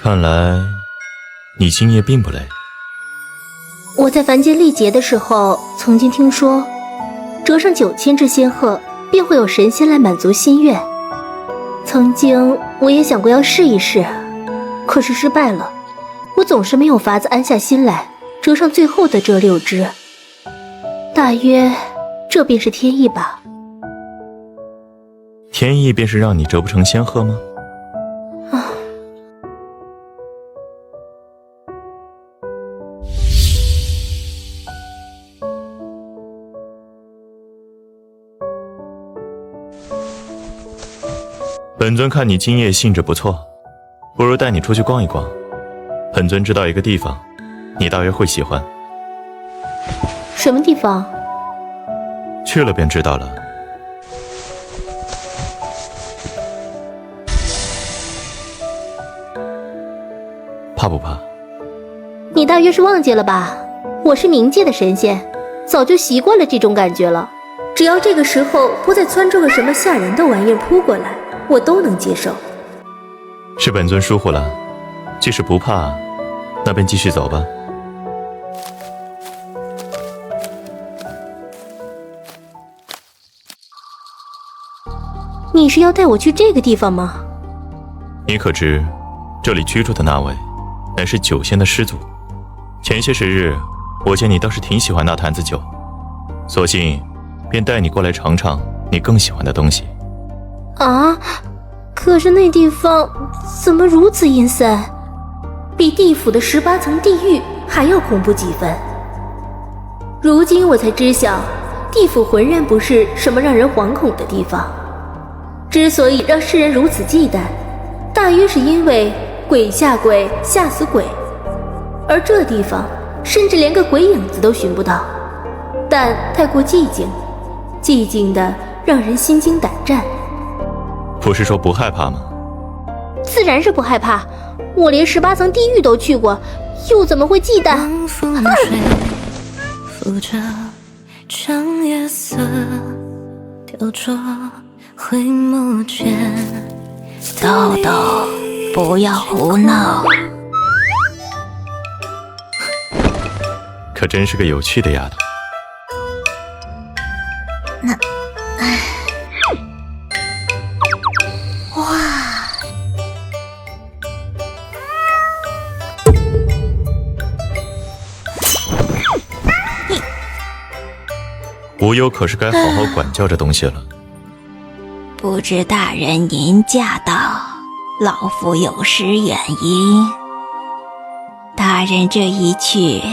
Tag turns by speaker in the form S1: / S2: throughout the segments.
S1: 看来你今夜并不累。
S2: 我在凡间历劫的时候，曾经听说，折上9000只仙鹤，便会有神仙来满足心愿。曾经我也想过要试一试，可是失败了。我总是没有法子安下心来，折上最后的这6只。大约这便是天意吧。
S1: 天意便是让你折不成仙鹤吗？本尊看你今夜兴致不错，不如带你出去逛一逛。本尊知道一个地方，你大约会喜欢。
S2: 什么地方？
S1: 去了便知道了。怕不怕？
S2: 你大约是忘记了吧？我是冥界的神仙，早就习惯了这种感觉了。只要这个时候不再窜出个什么吓人的玩意儿扑过来，我都能接受。
S1: 是本尊疏忽了，即使不怕，那便继续走吧。
S2: 你是要带我去这个地方吗？
S1: 你可知，这里居住的那位，乃是酒仙的师祖。前些时日，我见你倒是挺喜欢那坛子酒，索性便带你过来尝尝你更喜欢的东西。
S2: 啊！可是那地方怎么如此阴森，比地府的18层地狱还要恐怖几分。如今我才知晓，地府浑然不是什么让人惶恐的地方。之所以让世人如此忌惮，大约是因为鬼吓鬼，吓死鬼，而这地方甚至连个鬼影子都寻不到，但太过寂静，寂静的让人心惊胆战。
S1: 不是说不害怕吗？
S2: 自然是不害怕，我连18层地狱都去过，又怎么会忌惮？
S3: 浮着长夜色，雕琢回眸间。
S4: 豆豆，不要胡闹。
S1: 可真是个有趣的丫头。无忧可是该好好管教这东西了。
S4: 不知大人您驾到，老夫有失远迎。大人这一去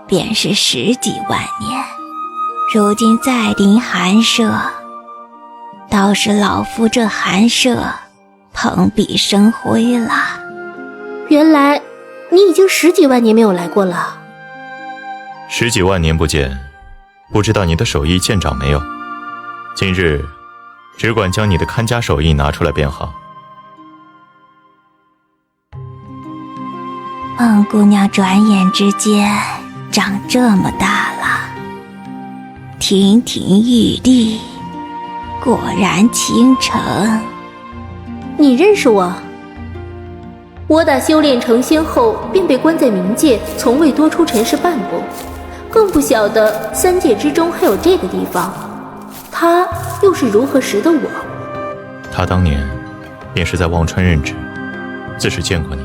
S4: 便是10几万年，如今再临寒舍，倒是老夫这寒舍蓬荜生辉了。
S2: 原来你已经10几万年没有来过了。
S1: 10几万年不见，不知道你的手艺见长没有？今日只管将你的看家手艺拿出来便好。
S4: 孟姑娘转眼之间长这么大了，亭亭玉立，果然倾城。
S2: 你认识我？我打修炼成仙后便被关在冥界，从未多出尘世半步，更不晓得3界之中还有这个地方。他又是如何识得我？
S1: 他当年便是在忘川任职，自是见过你。